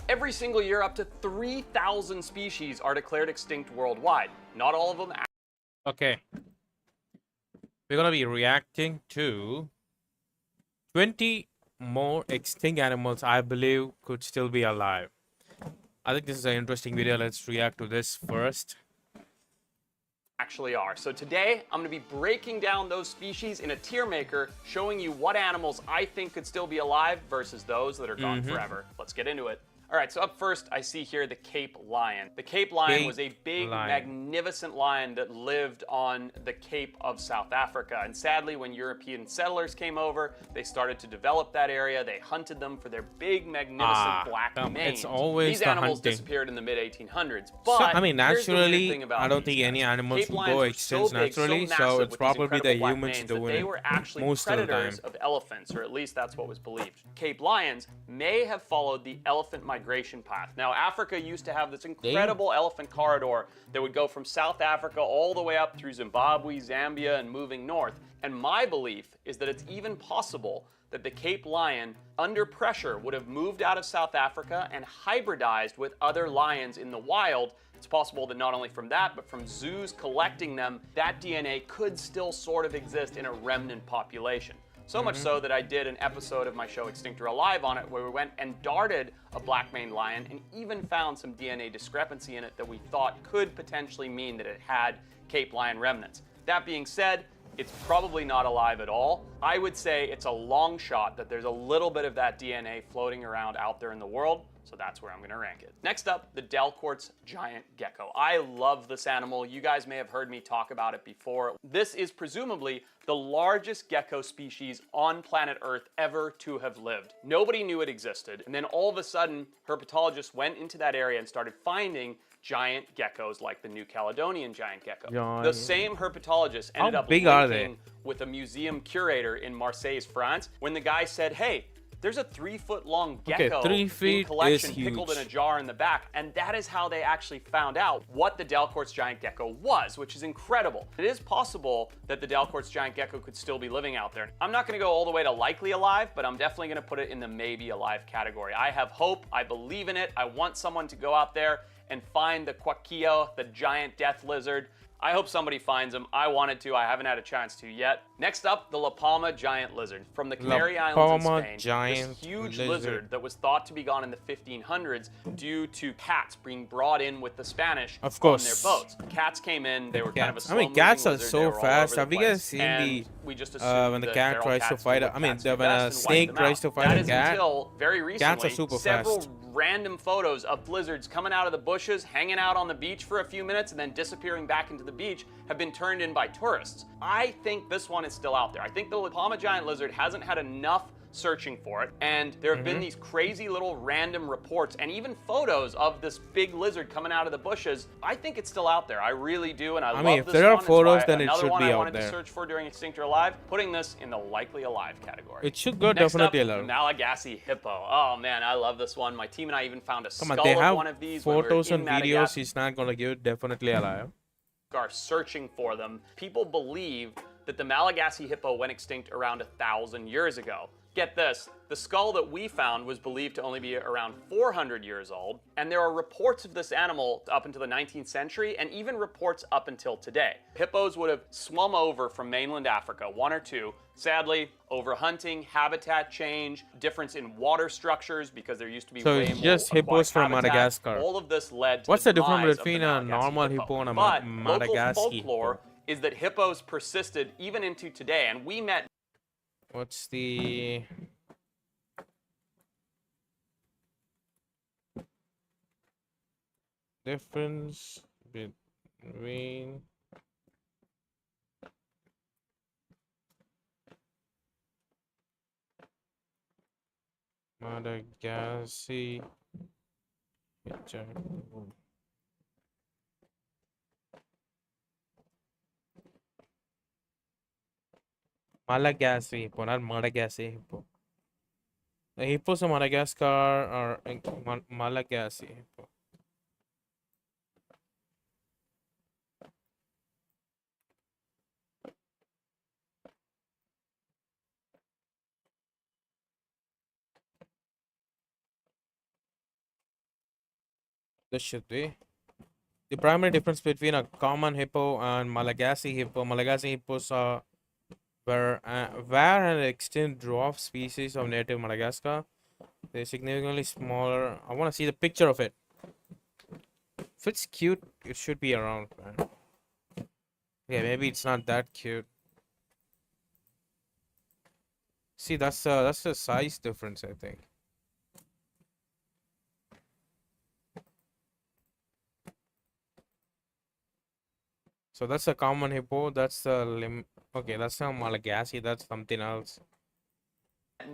Every single year, up to 3,000 species are declared extinct worldwide. Not all of them. Okay. We're gonna be reacting to 20 more extinct animals I believe could still be alive. I think this is an interesting video. Let's react to this first. Actually are. So today, I'm going to be breaking down those species in a tier maker, showing you what animals I think could still be alive versus those that are gone forever. Let's get into it. All right, so up first, I see here the Cape lion. The Cape lion was a big, magnificent lion that lived on the Cape of South Africa. And sadly, when European settlers came over, they started to develop that area. They hunted them for their big, magnificent black manes. It's always These animals disappeared in the mid-1800s. But so, I mean, naturally, about I don't think any animals will go extinct naturally, so it's probably the humans doing it. They were actually most predators of elephants, or at least that's what was believed. Cape lions may have followed the elephant migration path. Now, Africa used to have this incredible elephant corridor that would go from South Africa all the way up through Zimbabwe, Zambia, and moving north. And my belief is that it's even possible that the Cape lion, under pressure, would have moved out of South Africa and hybridized with other lions in the wild. It's possible that not only from that, but from zoos collecting them, that DNA could still sort of exist in a remnant population. So much so that I did an episode of my show Extinct or Alive on it, where we went and darted a black-maned lion and even found some DNA discrepancy in it that we thought could potentially mean that it had Cape lion remnants. That being said, it's probably not alive at all. I would say it's a long shot that there's a little bit of that DNA floating around out there in the world, so that's where I'm gonna rank it. Next up, the Delcourt's giant gecko. I love this animal. You guys may have heard me talk about it before. This is presumably the largest gecko species on planet Earth ever to have lived. Nobody knew it existed, and then all of a sudden, herpetologists went into that area and started finding giant geckos like the New Caledonian giant gecko. The same herpetologist ended up linking with a museum curator in Marseille, France, when the guy said, hey, there's a 3-foot-long gecko 3 feet in collection is huge. pickled in a jar in the back, and that is how they actually found out what the Delcourt's giant gecko was, which is incredible. It is possible that the Delcourt's giant gecko could still be living out there. I'm not going to go all the way to likely alive, but I'm definitely going to put it in the maybe alive category. I have hope. I believe in it. I want someone to go out there and find the quaquillo, the giant death lizard. I hope somebody finds him. I wanted to. I haven't had a chance to yet. Next up, the La Palma giant lizard. From the Canary Islands in Spain, this huge lizard that was thought to be gone in the 1500s due to cats being brought in with the Spanish on their boats. Cats came in. They were kind of a slow-moving cats are lizard. so fast. Have you guys seen the when the cat tries to fight when a snake tries to fight a cat? Until very recently, cats are super fast. Random photos of lizards coming out of the bushes, hanging out on the beach for a few minutes, and then disappearing back into the beach have been turned in by tourists. I think this one is still out there. I think the La Palma giant lizard hasn't had enough searching for it, and there have been these crazy little random reports and even photos of this big lizard coming out of the bushes. I think it's still out there. I really do, and I love mean, if this there are one. photos, then it another should one be I out wanted there. to search for during Extinct or Alive, putting this in the likely alive category. It should go Next definitely up, alive. Malagasy hippo. Oh man, I love this one. My team and I even found a skull they of have one of these photos when and we were in videos. Madagascar. He's not gonna give it definitely alive. Are searching for them. People believe that the Malagasy hippo went extinct around 1,000 years ago. Get this, the skull that we found was believed to only be around 400 years old, and there are reports of this animal up until the 19th century, and even reports up until today. Hippos would have swum over from mainland Africa, one or two. Sadly, overhunting, habitat change, difference in water structures because there used to be way it's more just hippos from habitat. Madagascar. All of this led to What's the difference demise of between the a normal hippo and a Madagascar local folklore is that hippos persisted even into today, and we met. What's the difference between Madagascar? Malagasy hippo, not Madagascar hippo. The hippos of Madagascar are Malagasy hippo. This should be. The primary difference between a common hippo and Malagasy hippo. Malagasy hippos were an extinct dwarf species of native Madagascar. They're significantly smaller. I want to see the picture of it. If it's cute, it should be around, man. Yeah, maybe it's not that cute. See, that's the size difference, I think. So that's a common hippo. That's the Okay, that's not Malagasy. That's something else.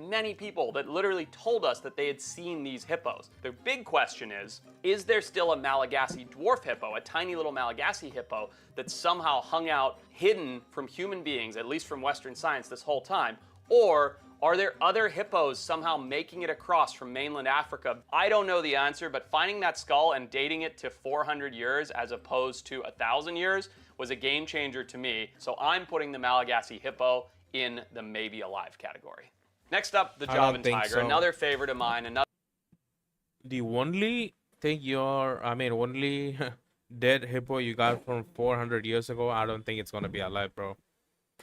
Many people that literally told us that they had seen these hippos. The big question is there still a Malagasy dwarf hippo, a tiny little Malagasy hippo that somehow hung out hidden from human beings, at least from Western science, this whole time? Or are there other hippos somehow making it across from mainland Africa? I don't know the answer, but finding that skull and dating it to 400 years as opposed to 1,000 years was a game changer to me. So I'm putting the Malagasy hippo in the maybe alive category. Next up, the Javan tiger, so. another favorite of mine. The only thing only dead hippo you got from 400 years ago, I don't think it's gonna be alive, bro.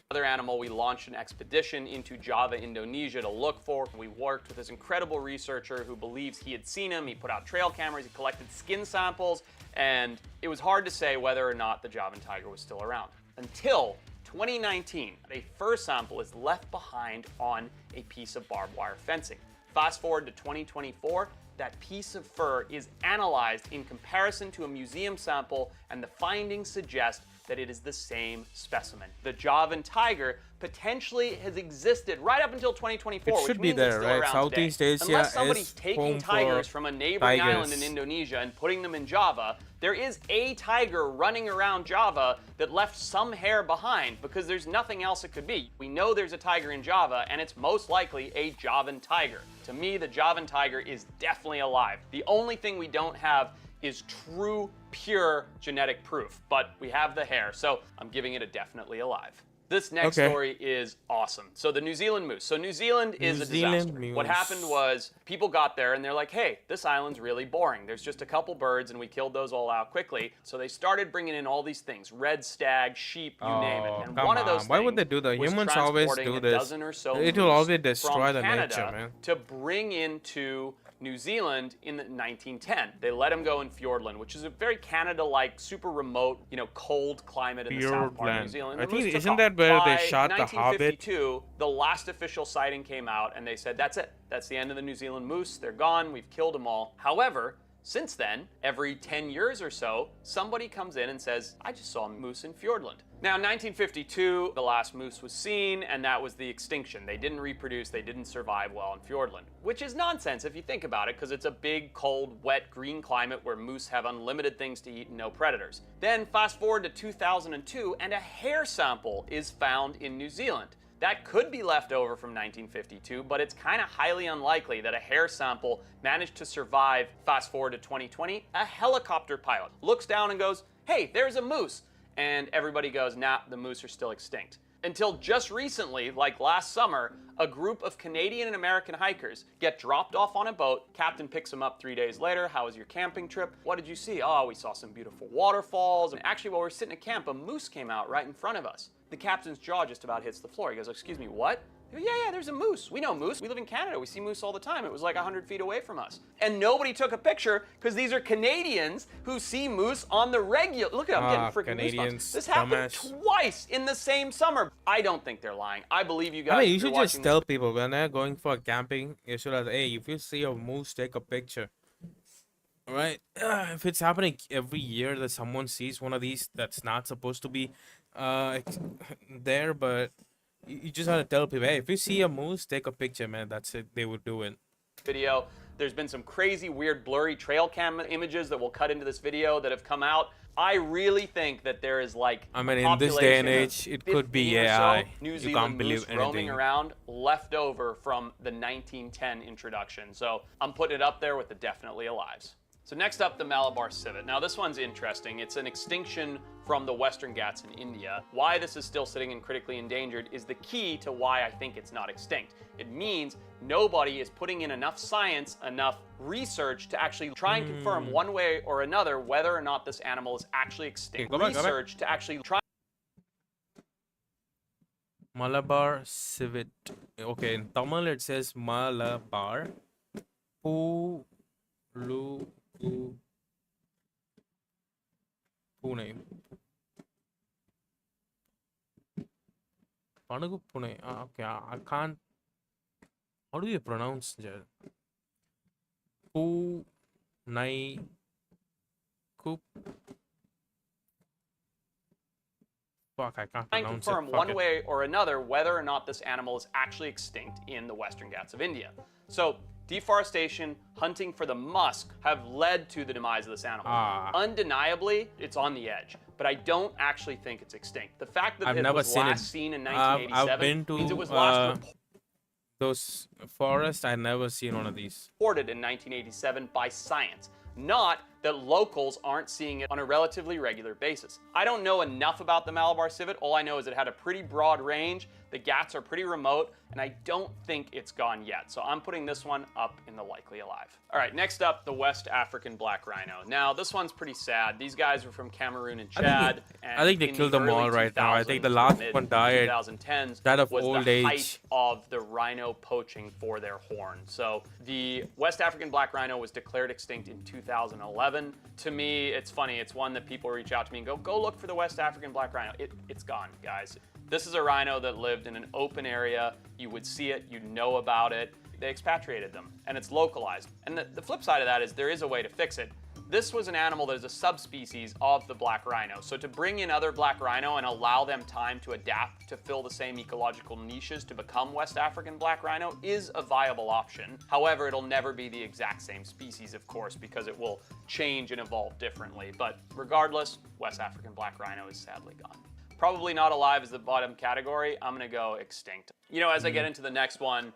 Another animal we launched an expedition into Java, Indonesia to look for. We worked with this incredible researcher who believes he had seen him. He put out trail cameras, he collected skin samples, and it was hard to say whether or not the Javan tiger was still around. Until 2019, a fur sample is left behind on a piece of barbed wire fencing. Fast forward to 2024, that piece of fur is analyzed in comparison to a museum sample, and the findings suggest that it is the same specimen. The Javan tiger potentially has existed right up until 2024, it should which be means there, it's still right? around Southeast today. Asia Unless somebody's is taking home tigers for from a neighboring island in tigers. Indonesia and putting them in Java, there is a tiger running around Java that left some hair behind because there's nothing else it could be. We know there's a tiger in Java, and it's most likely a Javan tiger. To me, the Javan tiger is definitely alive. The only thing we don't have is true, pure genetic proof, but we have the hair, so I'm giving it a definitely alive. This next story is awesome. So the New Zealand moose. So New Zealand is a disaster. What happened was people got there and they're like, hey, this island's really boring. There's just a couple birds and we killed those all out quickly. So they started bringing in all these things, red stag, sheep, you name it. And one of those Why would they do that? Humans always do this. It will always destroy the nature, man. To bring into New Zealand in 1910. They let him go in Fiordland, which is a very Canada-like, super remote, cold climate in the south part of New Zealand. I think, isn't that where they shot the Hobbit? 1952, the last official sighting came out, and they said, that's it. That's the end of the New Zealand moose. They're gone. We've killed them all. However, since then, every 10 years or so, somebody comes in and says, I just saw a moose in Fiordland. Now, in 1952, the last moose was seen, and that was the extinction. They didn't reproduce, they didn't survive well in Fiordland, which is nonsense if you think about it, because it's a big, cold, wet, green climate where moose have unlimited things to eat and no predators. Then, fast forward to 2002, and a hair sample is found in New Zealand. That could be left over from 1952, but it's kind of highly unlikely that a hair sample managed to survive. Fast forward to 2020, a helicopter pilot looks down and goes, hey, there's a moose. And everybody goes, nah, the moose are still extinct. Until just recently, like last summer, a group of Canadian and American hikers get dropped off on a boat. Captain picks them up 3 days later. How was your camping trip? What did you see? Oh, we saw some beautiful waterfalls. And actually, while we were sitting at camp, a moose came out right in front of us. The captain's jaw just about hits the floor. He goes, excuse me, what? Yeah, there's a moose. We know moose. We live in Canada. We see moose all the time. It was like 100 feet away from us. And nobody took a picture because these are Canadians who see moose on the regular. Look at them getting freaking Canadians. This happened twice in the same summer. I don't think they're lying. I believe you guys. I mean, you should just tell people when they're going for camping, you should have, hey, if you see a moose, take a picture. Right? If it's happening every year that someone sees one of these that's not supposed to be there, but you just have to tell people, hey, if you see a moose, take a picture, man. That's it. They would do it. Video. There's been some crazy, weird, blurry trail cam images that will cut into this video that have come out. I really think that there is like in this day and age, it could be AI. New Zealand you can't believe anything. Roaming around left over from the 1910 introduction. So I'm putting it up there with the definitely alives. So next up, the Malabar civet. Now this one's interesting. It's an extinction from the Western Ghats in India. Why this is still sitting in critically endangered is the key to why I think it's not extinct. It means nobody is putting in enough science, enough research to actually try and confirm one way or another whether or not this animal is actually extinct. Okay, go back. To actually try. Malabar civet. Okay, in Tamil it says Malabar. Pune. Panagu Pune. Okay, I can't. How do you pronounce that? Punai Kup. Fuck, I can't Try and pronounce confirm it. one way or another whether or not this animal is actually extinct in the Western Ghats of India. So deforestation, hunting for the musk have led to the demise of this animal. Undeniably, it's on the edge, but I don't actually think it's extinct. The fact that it was last seen in 1987 means it was last reported. Those forests, I never seen one of these. Reported in 1987 by science, not that locals aren't seeing it on a relatively regular basis. I don't know enough about the Malabar civet. All I know is it had a pretty broad range. The Ghats are pretty remote, and I don't think it's gone yet. So I'm putting this one up in the likely alive. All right, next up, the West African black rhino. Now, this one's pretty sad. These guys were from Cameroon and Chad. I think they killed them all right now. I think the last one died. 2010s That of was old the age. height of the rhino poaching for their horn. So the West African black rhino was declared extinct in 2011. To me, it's funny. It's one that people reach out to me and go look for the West African black rhino. It's gone, guys. This is a rhino that lived in an open area. You would see it, you'd know about it. They expatriated them, and it's localized. And the flip side of that is there is a way to fix it. This was an animal that is a subspecies of the black rhino. So to bring in other black rhino and allow them time to adapt to fill the same ecological niches to become West African black rhino is a viable option. However, it'll never be the exact same species, of course, because it will change and evolve differently. But regardless, West African black rhino is sadly gone. Probably not alive is the bottom category. I'm gonna go extinct. You know, as I get into the next one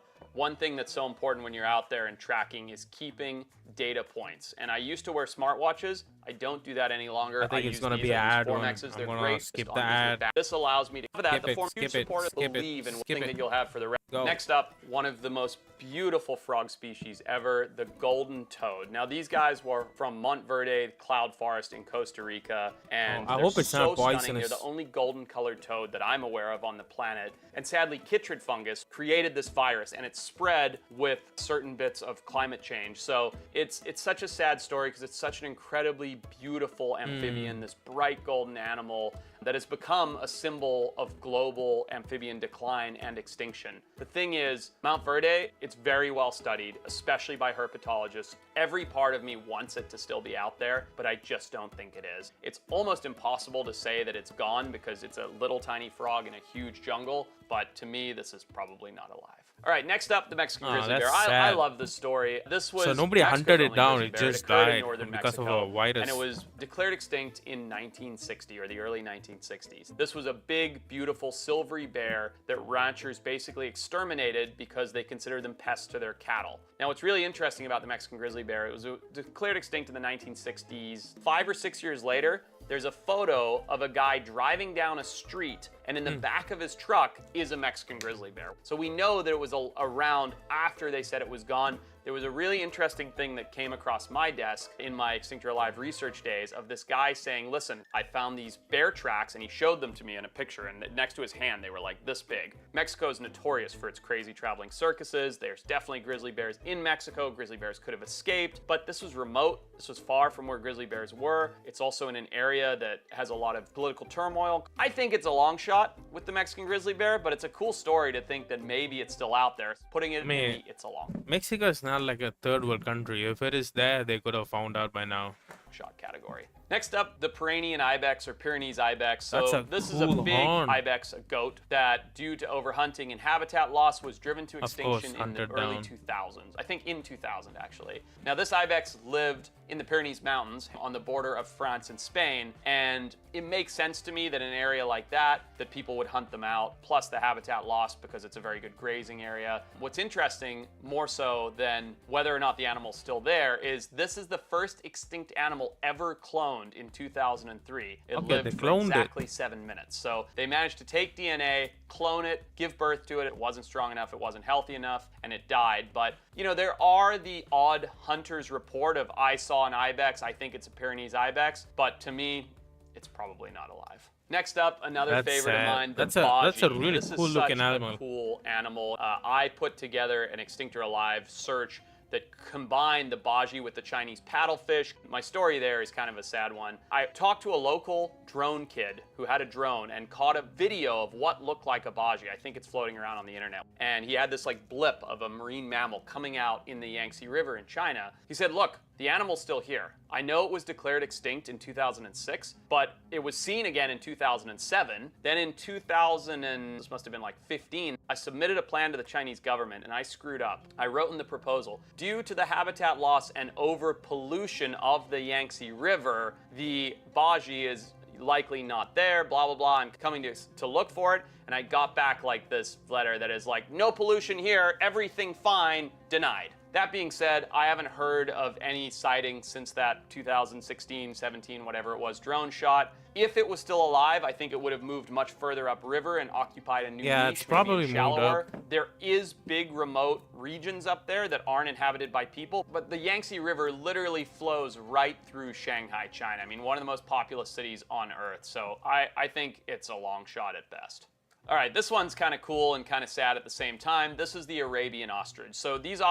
thing that's so important when you're out there and tracking is keeping data points. And I used to wear smartwatches. I don't do that any longer. I think it's going to be an ad. They're great. Skip the ad. This allows me to have that. The Form supporters believe in one thing that you'll have for the rest. Next up, one of the most beautiful frog species ever, the golden toad. Now, these guys were from Monteverde Cloud Forest in Costa Rica, and I they're hope it's so not stunning. poisonous. They're the only golden colored toad that I'm aware of on the planet. And sadly, chytrid fungus created this virus, and it spread with certain bits of climate change. So it's such a sad story because it's such an incredibly beautiful amphibian, this bright golden animal that has become a symbol of global amphibian decline and extinction. The thing is, Mount Verde, it's very well studied, especially by herpetologists. Every part of me wants it to still be out there, but I just don't think it is. It's almost impossible to say that it's gone because it's a little tiny frog in a huge jungle, but to me, this is probably not alive. All right, next up, the Mexican grizzly bear. I love this story. This was so nobody hunted it down, it bear. just occurred in died northern because Mexico, of a virus. and it was declared extinct in 1960 or the early 1960s. This was a big, beautiful, silvery bear that ranchers basically exterminated because they considered them pests to their cattle. Now, what's really interesting about the Mexican grizzly bear, it was declared extinct in the 1960s. 5 or 6 years later, there's a photo of a guy driving down a street, and in the back of his truck is a Mexican grizzly bear. So we know that it was around after they said it was gone. There was a really interesting thing that came across my desk in my Extinct or Alive research days of this guy saying, listen, I found these bear tracks, and he showed them to me in a picture, and next to his hand, they were like this big. Mexico is notorious for its crazy traveling circuses. There's definitely grizzly bears in Mexico. Grizzly bears could have escaped, but this was remote. This was far from where grizzly bears were. It's also in an area that has a lot of political turmoil. I think it's a long shot with the Mexican grizzly bear, but it's a cool story to think that maybe it's still out there. Putting it in me, it's a long Mexico is not like a third world country. If it is there, they could have found out by now. shot category. Next up, the Pyrenean ibex or Pyrenees ibex. That's So a this is a cool big horn. ibex, a goat, that due to overhunting and habitat loss was driven to extinction in the hunted early down. 2000s. I think in 2000, actually. Now, this ibex lived in the Pyrenees Mountains on the border of France and Spain, and it makes sense to me that in an area like that people would hunt them out, plus the habitat loss because it's a very good grazing area. What's interesting, more so than whether or not the animal's still there, is this is the first extinct animal ever cloned in 2003. It Okay, they lived for cloned it. exactly 7 minutes. So they managed to take DNA, clone it, give birth to it. It wasn't strong enough, it wasn't healthy enough, and it died. But, you know, there are the odd hunter's report of I saw an ibex, I think it's a Pyrenees ibex, but to me, it's probably not alive. Next up, another That's favorite sad. of mine, the That's a Baji. really This is cool looking such animal. a cool animal. I put together an Extinct or Alive search that combined the Baji with the Chinese paddlefish. My story there is kind of a sad one. I talked to a local drone kid who had a drone and caught a video of what looked like a Baji. I think it's floating around on the internet. And he had this like blip of a marine mammal coming out in the Yangtze River in China. He said, look, the animal's still here. I know it was declared extinct in 2006, but it was seen again in 2007. Then in 2000 and this must have been like 15, I submitted a plan to the Chinese government and I screwed up. I wrote in the proposal, due to the habitat loss and over pollution of the Yangtze River, the Baji is likely not there, blah, blah, blah. I'm coming to look for it. And I got back like this letter that is like, no pollution here, everything fine, denied. That being said, I haven't heard of any sighting since that 2016, 17, whatever it was, drone shot. If it was still alive, I think it would have moved much further upriver and occupied a new Yeah, niche, it's probably maybe moved shallower. up. There is big remote regions up there that aren't inhabited by people, but the Yangtze River literally flows right through Shanghai, China. I mean, one of the most populous cities on Earth. So I think it's a long shot at best. All right, this one's kind of cool and kind of sad at the same time. This is the Arabian ostrich. So these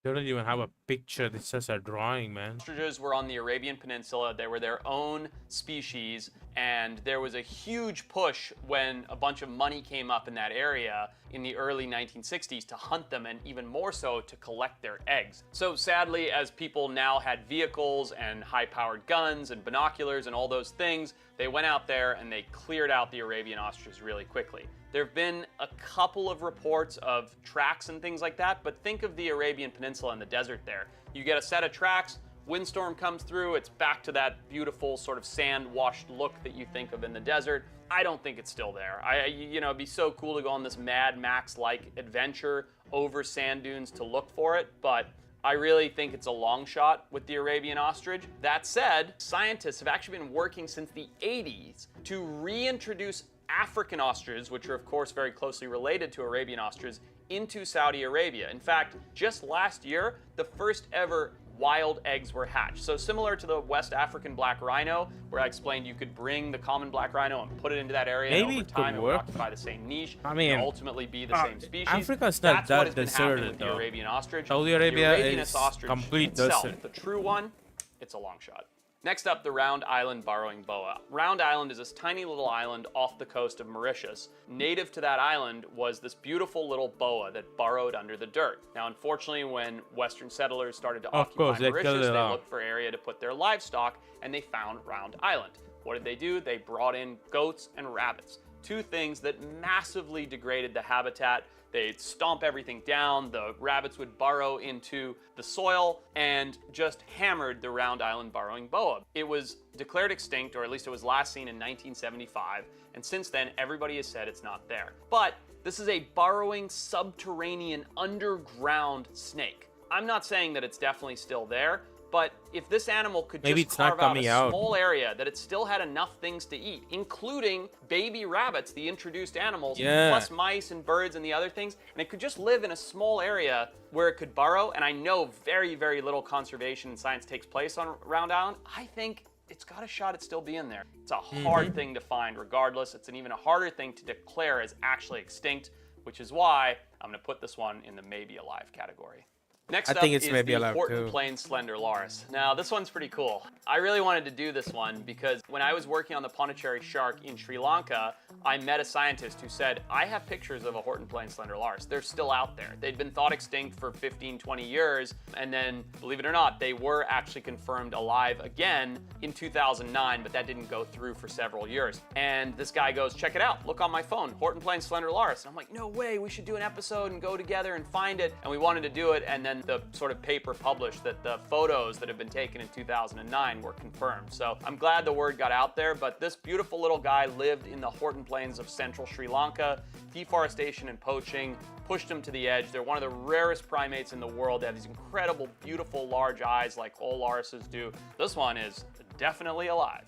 They don't even have a picture. It's just a drawing, man. ostriches were on the Arabian Peninsula. They were their own species, and there was a huge push when a bunch of money came up in that area in the early 1960s to hunt them, and even more so to collect their eggs. So sadly, as people now had vehicles and high-powered guns and binoculars and all those things, they went out there and they cleared out the Arabian ostriches really quickly. There have been a couple of reports of tracks and things like that, but think of the Arabian Peninsula and the desert there. You get a set of tracks, windstorm comes through, it's back to that beautiful sort of sand-washed look that you think of in the desert. I don't think it's still there. You know, it'd be so cool to go on this Mad Max-like adventure over sand dunes to look for it, but I really think it's a long shot with the Arabian ostrich. That said, scientists have actually been working since the 80s to reintroduce African ostriches, which are of course very closely related to Arabian ostriches, into Saudi Arabia. In fact, just last year, the first ever wild eggs were hatched. So similar to the West African black rhino, where I explained you could bring the common black rhino and put it into that area, Maybe and it over could time it would work. occupy the same niche, I mean, and ultimately be the same species. Africa's not That's what that has been happening deserted, with the though. Arabian ostrich. Saudi Arabia the Arabian is ostrich complete itself, desert. the true one, it's a long shot. Next up, the Round Island burrowing boa. Round Island is this tiny little island off the coast of Mauritius. Native to that island was this beautiful little boa that burrowed under the dirt. Now, unfortunately, when Western settlers started to occupy Mauritius, they looked for area to put their livestock, and they found Round Island. What did they do? They brought in goats and rabbits, two things that massively degraded the habitat. They'd stomp everything down, the rabbits would burrow into the soil, and just hammered the Round Island burrowing boa. It was declared extinct, or at least it was last seen in 1975, and since then everybody has said it's not there. But this is a burrowing subterranean underground snake. I'm not saying that it's definitely still there, but if this animal could Maybe just it's not carve out coming a out. small area that it still had enough things to eat, including baby rabbits, the introduced animals, Yeah. plus mice and birds and the other things, and it could just live in a small area where it could burrow, and I know very, very little conservation and science takes place on Round Island, I think it's got a shot at still being there. It's a hard thing to find regardless. It's an even a harder thing to declare as actually extinct, which is why I'm gonna put this one in the maybe alive category. Next I up think it's is maybe the alive Horton too. Plains Slender Loris. Now, this one's pretty cool. I really wanted to do this one because when I was working on the Pondicherry shark in Sri Lanka, I met a scientist who said, I have pictures of a Horton Plains Slender Loris. They're still out there. They'd been thought extinct for 15, 20 years, and then, believe it or not, they were actually confirmed alive again in 2009, but that didn't go through for several years. And this guy goes, check it out, look on my phone, Horton Plains Slender Loris. And I'm like, no way, we should do an episode and go together and find it. And we wanted to do it, and then the sort of paper published that the photos that have been taken in 2009 were confirmed. So I'm glad the word got out there, but this beautiful little guy lived in the Horton Plains of central Sri Lanka. Deforestation and poaching pushed him to the edge. They're one of the rarest primates in the world. They have these incredible, beautiful, large eyes like all lorises do. This one is definitely alive.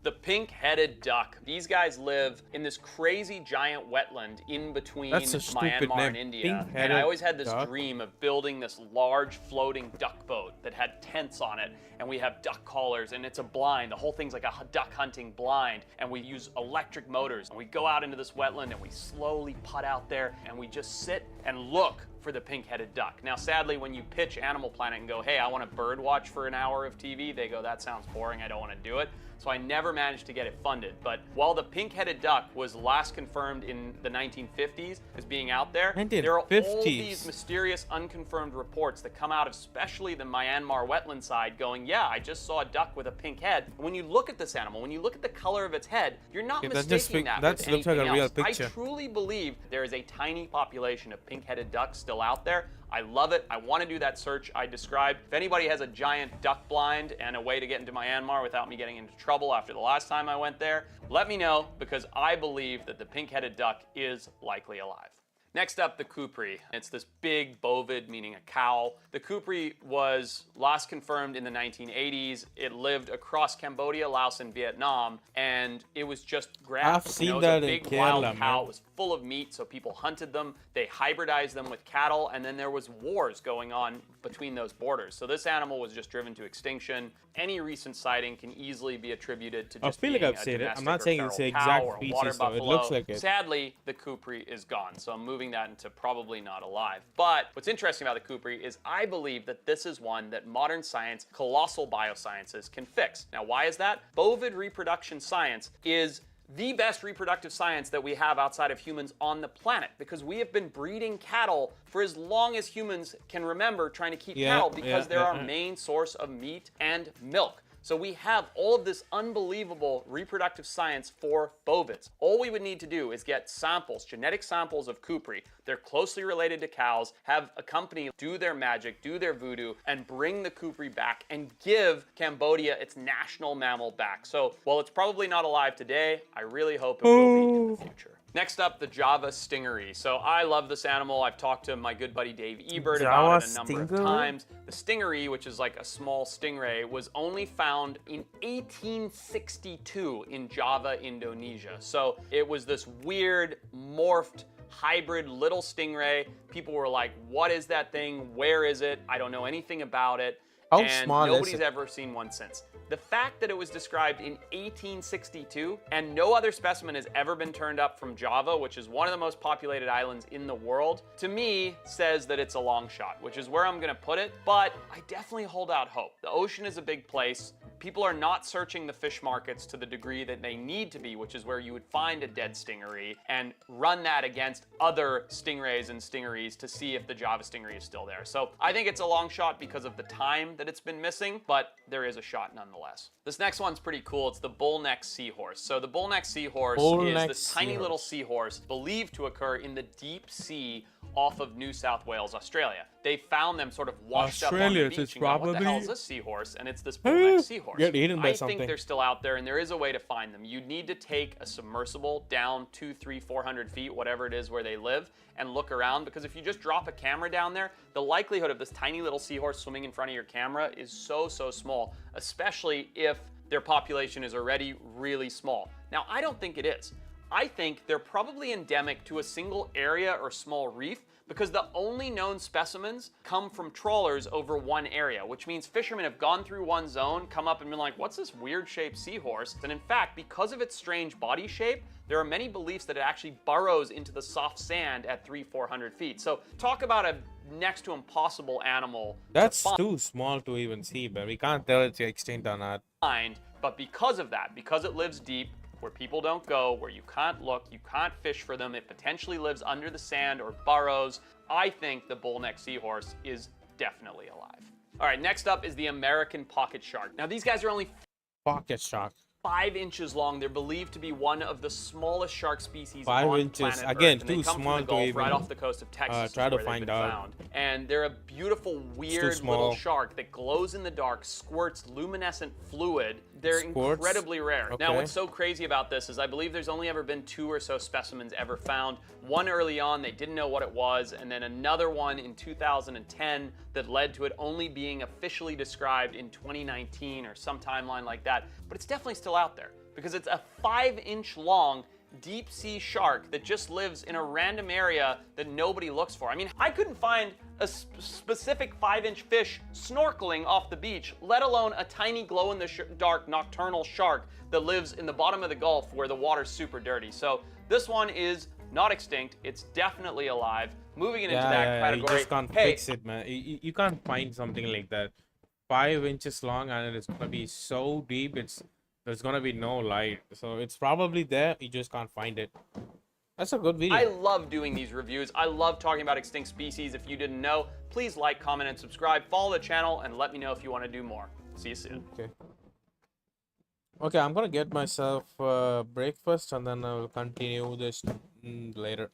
The pink-headed duck. These guys live in this crazy giant wetland in between That's a stupid Myanmar name. and India. And Pink-headed I always had this duck. dream of building this large floating duck boat that had tents on it. And we have duck callers, and it's a blind. The whole thing's like a duck hunting blind. And we use electric motors. And we go out into this wetland, and we slowly putt out there, and we just sit and look for the pink-headed duck. Now, sadly, when you pitch Animal Planet and go, hey, I want to bird watch for an hour of TV, they go, that sounds boring, I don't want to do it. So I never managed to get it funded. But while the pink-headed duck was last confirmed in the 1950s as being out there, there are all 1950s. these mysterious unconfirmed reports that come out of especially the Myanmar wetland side going, yeah, I just saw a duck with a pink head. And when you look at this animal, when you look at the color of its head, you're not Yeah, that's mistaking just that with that looks like a anything real else. picture. I truly believe there is a tiny population of pink-headed ducks still out there. I love it. I want to do that search I described. If anybody has a giant duck blind and a way to get into Myanmar without me getting into trouble after the last time I went there, let me know, because I believe that the pink-headed duck is likely alive. Next up, the Kukri. It's this big bovid, meaning a cow. The Kukri was last confirmed in the 1980s. It lived across Cambodia, Laos, and Vietnam, and it was just grabbed. I've seen it was that a in big wild Kerala, cow. man. It was full of meat, so people hunted them. They hybridized them with cattle, and then there was wars going on between those borders. So this animal was just driven to extinction. Any recent sighting can easily be attributed to I just feel like being I've a seen it. I'm domestic not or saying it's the feral cow exact or a water species, though. It buffalo. looks like it. Sadly, the Kukri is gone, so I'm moving that into probably not alive. But what's interesting about the Kukri is I believe that this is one that modern science, colossal biosciences, can fix. Now, why is that? Bovid reproduction science is the best reproductive science that we have outside of humans on the planet, because we have been breeding cattle for as long as humans can remember, trying to keep cattle, because they're our main source of meat and milk. So we have all of this unbelievable reproductive science for bovids. All we would need to do is get samples, genetic samples of Kukri. They're closely related to cows, have a company do their magic, do their voodoo, and bring the Kukri back and give Cambodia its national mammal back. So while it's probably not alive today, I really hope it will be in the future. Next up, the Java stingery. So I love this animal. I've talked to my good buddy Dave Ebert about it a number of times. The stingery, which is like a small stingray, was only found in 1862 in Java, Indonesia. So it was this weird, morphed, hybrid little stingray. People were like, what is that thing? Where is it? I don't know anything about it. How and small is nobody's it? ever seen one since. The fact that it was described in 1862 and no other specimen has ever been turned up from Java, which is one of the most populated islands in the world, to me says that it's a long shot, which is where I'm gonna put it, but I definitely hold out hope. The ocean is a big place. People are not searching the fish markets to the degree that they need to be, which is where you would find a dead stingery and run that against other stingrays and stingeries to see if the Java stingery is still there. So I think it's a long shot because of the time that it's been missing, but there is a shot nonetheless. This next one's pretty cool. It's the bullneck seahorse. So the bullneck seahorse is this tiny little seahorse believed to occur in the deep sea off of New South Wales, Australia. They found them sort of washed up on the beach and go, what the hell is this seahorse? And it's this bullneck seahorse. Get eaten by I something. think they're still out there, and there is a way to find them. You need to take a submersible down 200, 300, 400 feet, whatever it is where they live, and look around, because if you just drop a camera down there, the likelihood of this tiny little seahorse swimming in front of your camera is so small, especially if their population is already really small. Now, I don't think it is. I think they're probably endemic to a single area or small reef because the only known specimens come from trawlers over one area, which means fishermen have gone through one zone, come up and been like, what's this weird shaped seahorse? And in fact, because of its strange body shape, there are many beliefs that it actually burrows into the soft sand at 300-400 feet. So talk about a next to impossible animal. That's too small to even see, but we can't tell it's extinct or not. But because of that, because it lives deep, where people don't go, where you can't look, you can't fish for them, it potentially lives under the sand or burrows, I think the bullneck seahorse is definitely alive. All right, next up is the American pocket shark. Now these guys are only Pocket shark. 5 inches long. They're believed to be one of the smallest shark species 5 on inches. planet Again, Earth. And they too come small from the to Gulf, even, right off the coast of Texas. try is to where they've find been out. found. And they're a beautiful, weird little shark that glows in the dark, squirts luminescent fluid. They're Squirts? incredibly rare. Now, Okay. what's so crazy about this is I believe there's only ever been 2 or so specimens ever found. One early on, they didn't know what it was, and then another one in 2010 that led to it only being officially described in 2019 or some timeline like that. But it's definitely still out there because it's a 5-inch long deep sea shark that just lives in a random area that nobody looks for. I mean, I couldn't find a specific 5-inch fish snorkeling off the beach, let alone a tiny glow-in-the-dark nocturnal shark that lives in the bottom of the Gulf where the water's super dirty. So this one is not extinct. It's definitely alive. Moving it into that category. You just can't fix it, man. You can't find something like that. 5 inches long and it's gonna be so deep. There's gonna be no light, so it's probably there. You just can't find it. That's a good video. I love doing these reviews. I love talking about extinct species. If you didn't know, please like, comment, and subscribe. Follow the channel and let me know if you want to do more. See you soon. Okay, I'm gonna get myself breakfast and then I'll continue this later.